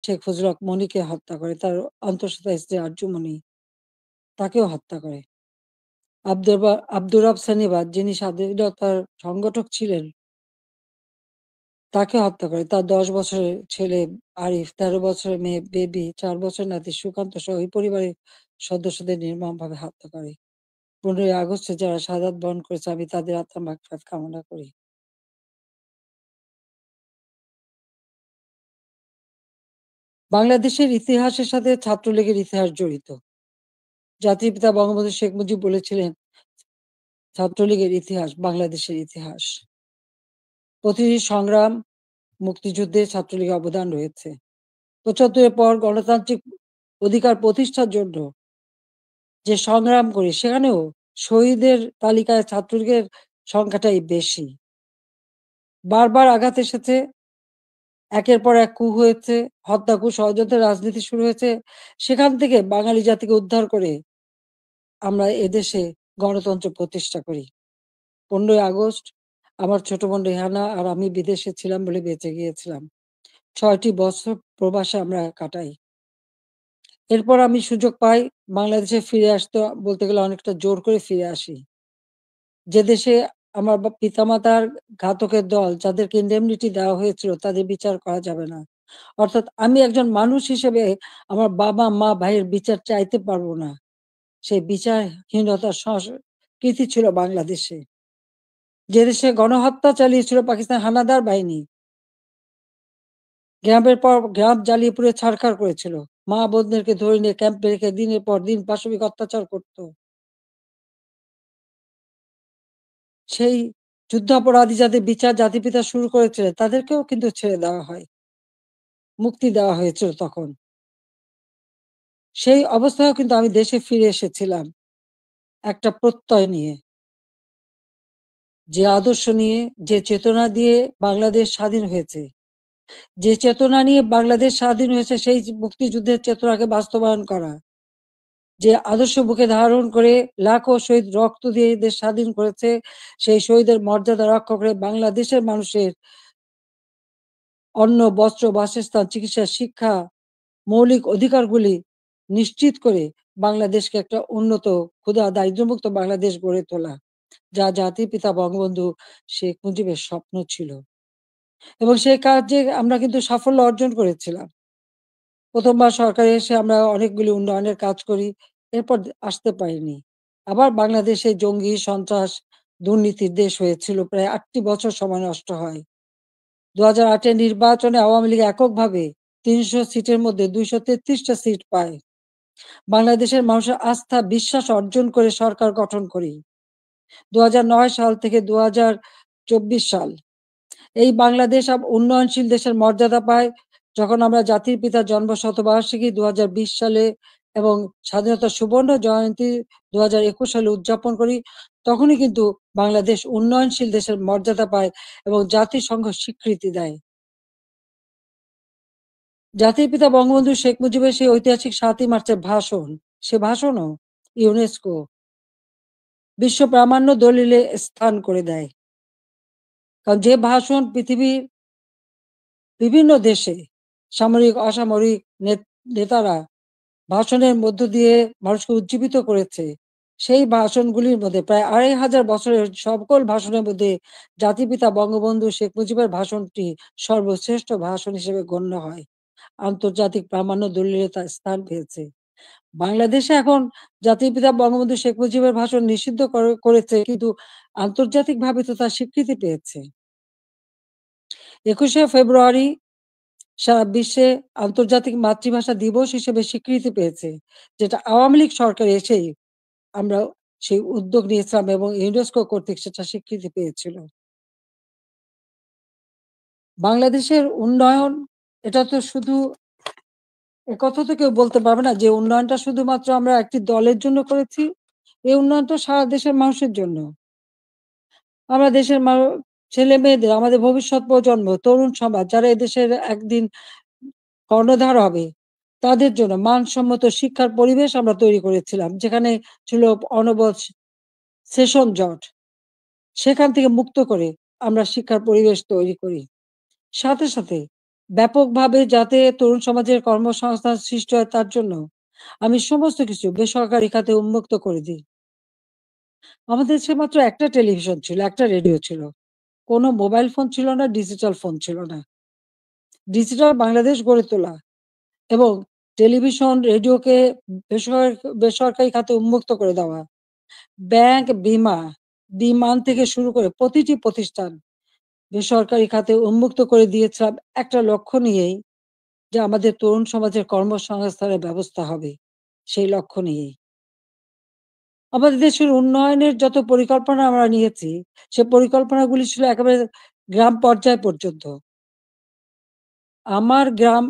শেখ ফজলুল হক মনিকে হত্যা করে। তার অন্তঃসত্ত্বা স্ত্রী আরজুমনি তাকেও হত্যা করে। আব্দুর রব সানিবাত যিনি স্বাধীনতার সংগঠক ছিলেন তাকে হত্যা করে। তার ১০ বছরের ছেলে আরিফ, ১৩ বছরের মেয়ে বেবি, ৪ বছরের নাতি সুকান্ত সহ ওই পরিবারের সদস্যদের নির্মমভাবে হত্যা করে। ১৫ই আগস্টে যারা শাহাদাত বরণ করেছে আমি তাদের আত্মার মাগফিরাত কামনা করি। বাংলাদেশের ইতিহাসের সাথে ছাত্রলীগের ইতিহাস জড়িত। জাতির পিতা বঙ্গবন্ধু শেখ মুজিব বলেছিলেন, ছাত্রলীগের ইতিহাস বাংলাদেশের ইতিহাস। প্রতিটি সংগ্রাম, মুক্তিযুদ্ধে ছাত্রলীগের অবদান রয়েছে। ৭৫ এর পর গণতান্ত্রিক অধিকার প্রতিষ্ঠার জন্য যে সংগ্রাম করি সেখানেও শহীদের তালিকায় ছাত্রলীগের সংখ্যাটাই বেশি। বারবার আঘাত এসেছে, একের পর এক কূ হয়েছে, হত্যা, কূ, ষড়যন্ত্রের রাজনীতি শুরু হয়েছে। সেখান থেকে বাঙালি জাতিকে উদ্ধার করে আমরা এদেশে গণতন্ত্র প্রতিষ্ঠা করি। ১৫ই আগস্ট আমার ছোট বোন রেহানা আর আমি বিদেশে ছিলাম বলে বেঁচে গিয়েছিলাম। ৬ টি বছর প্রবাসে আমরা কাটাই। এরপর আমি সুযোগ পাই বাংলাদেশে ফিরে আসতে বলতে গেলে অনেকটা জোর করে ফিরে আসি। যে দেশে আমার পিতামাতার ঘাতকের দল যাদেরকে ইন্ডেমনিটি দেওয়া হয়েছিল তাদের বিচার করা যাবে না। অর্থাৎ আমি একজন মানুষ হিসেবে আমার বাবা, মা, ভাইয়ের বিচার চাইতে পারব না। সেই বিচারহীনতার সংস্কৃতি ছিল বাংলাদেশে। যে দেশে গণহত্যা চালিয়েছিল পাকিস্তান হানাদার বাহিনী। গ্রামের পর গ্রাম জ্বালিয়ে পুড়িয়ে ছারখার করেছিল। মা-বোনদেরকে ধরে নিয়ে ক্যাম্পে রেখে দিনের পর দিন পাশবিক অত্যাচার করত। সেই যুদ্ধাপরাধী যাদের বিচার জাতির পিতা শুরু করেছিলেন তাদেরকেও কিন্তু ছেড়ে দেওয়া হয়। মুক্তি দেওয়া হয়েছিল তখন। সেই অবস্থায়ও কিন্তু আমি দেশে ফিরে এসেছিলাম একটা প্রত্যয় নিয়ে। যে আদর্শ নিয়ে, যে চেতনা দিয়ে বাংলাদেশ স্বাধীন হয়েছে। যে চেতনা নিয়ে বাংলাদেশ স্বাধীন হয়েছে সেই মুক্তিযুদ্ধের চেতনাকে বাস্তবায়ন করা। যে আদর্শ বুকে ধারণ করে লাখো শহীদ রক্ত দিয়ে দেশ স্বাধীন করেছে, সেই শহীদের মর্যাদা রক্ষা করে বাংলাদেশের মানুষের অন্ন, বস্ত্র, বাসস্থান, চিকিৎসা, শিক্ষা, মৌলিক অধিকারগুলি নিশ্চিত করে বাংলাদেশকে একটা উন্নত, ক্ষুধা, দারিদ্র্যমুক্ত বাংলাদেশ গড়ে তোলা। যা জাতির পিতা বঙ্গবন্ধু শেখ মুজিবের স্বপ্ন ছিল। এবং সেই কাজে আমরা কিন্তু সাফল্য অর্জন করেছিলাম। ১ম বার সরকারে এসে আমরা অনেকগুলি উন্নয়নের কাজ করি। এরপর আসতে পারিনি। আবার বাংলাদেশে জঙ্গি, সন্ত্রাস, দুর্নীতির দেশ হয়েছিল। প্রায় ৮ টি বছর সময় নষ্ট হয়। ২০০৮ এর নির্বাচনে আওয়ামী লীগ এককভাবে ৩০০ সিটের মধ্যে ২৩৩ টা সিট পায়। বাংলাদেশের মানুষের আস্থা, বিশ্বাস অর্জন করে সরকার গঠন করি। ২০০৯ সাল থেকে ২০২৪ সাল এই বাংলাদেশ উন্নয়নশীল দেশের মর্যাদা পায় যখন আমরা জাতির পিতার জন্মশতবার্ষিকী ২০২০ সালে এবং স্বাধীনতার সুবর্ণ জয়ন্তী ২০২১ সালে উদযাপন করি, তখনই কিন্তু বাংলাদেশ উন্নয়নশীল দেশের মর্যাদা পায় এবং জাতিসংঘ স্বীকৃতি দেয়। জাতির পিতা বঙ্গবন্ধু শেখ মুজিবের সেই ঐতিহাসিক ৭ই মার্চের ভাষণ, সে ভাষণও ইউনেস্কো বিশ্ব প্রামাণ্য দলিলে স্থান করে দেয়। কারণ যে ভাষণ পৃথিবীর বিভিন্ন দেশে সামরিক, অসামরিক নেতারা ভাষণের মধ্য দিয়ে মানুষকে উজ্জীবিত করেছে। সেই ভাষণগুলির মধ্যে প্রায় ২৫০০ বছরের সকল ভাষণের মধ্যে জাতির পিতা বঙ্গবন্ধু শেখ মুজিবের ভাষণটি সর্বশ্রেষ্ঠ ভাষণ হিসেবে গণ্য হয়। আন্তর্জাতিক প্রামাণ্য দলিলে তার স্থান পেয়েছে। বাংলাদেশে এখন জাতির পিতা বঙ্গবন্ধু শেখ মুজিবের ভাষণ নিষিদ্ধ করেছে কিন্তু আন্তর্জাতিকভাবে তো তার স্বীকৃতি পেয়েছে। ২১শে ফেব্রুয়ারি সারা বিশ্বে আন্তর্জাতিক মাতৃভাষা দিবস হিসেবে স্বীকৃতি পেয়েছে। যেটা আওয়ামী লীগ সরকার এসেই আমরা সেই উদ্যোগ নিয়েছিলাম এবং ইউনেস্কো কর্তৃক সেটা স্বীকৃতি পেয়েছিল। বাংলাদেশের উন্নয়ন এটা তো শুধু একথা তো কেউ বলতে পারবে না যে উন্নয়নটা শুধুমাত্র আমরা একটি দলের জন্য করেছি। এই উন্নয়নটা সারা দেশের মানুষের জন্য। আমরা দেশের ছেলে-মেয়েদের আমাদের ভবিষ্যৎ প্রজন্ম, তরুণ সমাজ যারা এদেশের একদিন কর্ণধার হবে, তাদের জন্য মানসম্মত শিক্ষার পরিবেশ আমরা তৈরি করেছিলাম। যেখানে ছিল অনবৎ সেশন জট। সেখান থেকে মুক্ত করে আমরা শিক্ষার পরিবেশ তৈরি করি। সাথে ব্যাপকভাবে যাতে তরুণ সমাজের কর্মসংস্থান সৃষ্টি হয় তার জন্য আমি সমস্ত কিছু বেসরকারি খাতে উন্মুক্ত করে দিই। আমাদের দেশে মাত্র একটা টেলিভিশন ছিল, একটা রেডিও ছিল। কোনো মোবাইল ফোন ছিল না, ডিজিটাল ফোন ছিল না। ডিজিটাল বাংলাদেশ গড়ে তোলা এবং টেলিভিশন, রেডিওকে বেসরকারি খাতে উন্মুক্ত করে দেওয়া। ব্যাংক, বিমান থেকে শুরু করে প্রতিটি প্রতিষ্ঠান বেসরকারি খাতে উন্মুক্ত করে দিয়েছিলাম একটা লক্ষ্য নিয়েই যে আমাদের তরুণ সমাজের কর্মসংস্থানের ব্যবস্থা হবে। সেই লক্ষ্য নিয়েই। আমাদের দেশের উন্নয়নের যত পরিকল্পনা আমরা নিয়েছি, সে পরিকল্পনাগুলি ছিল একেবারে গ্রাম পর্যায় পর্যন্ত। আমার গ্রাম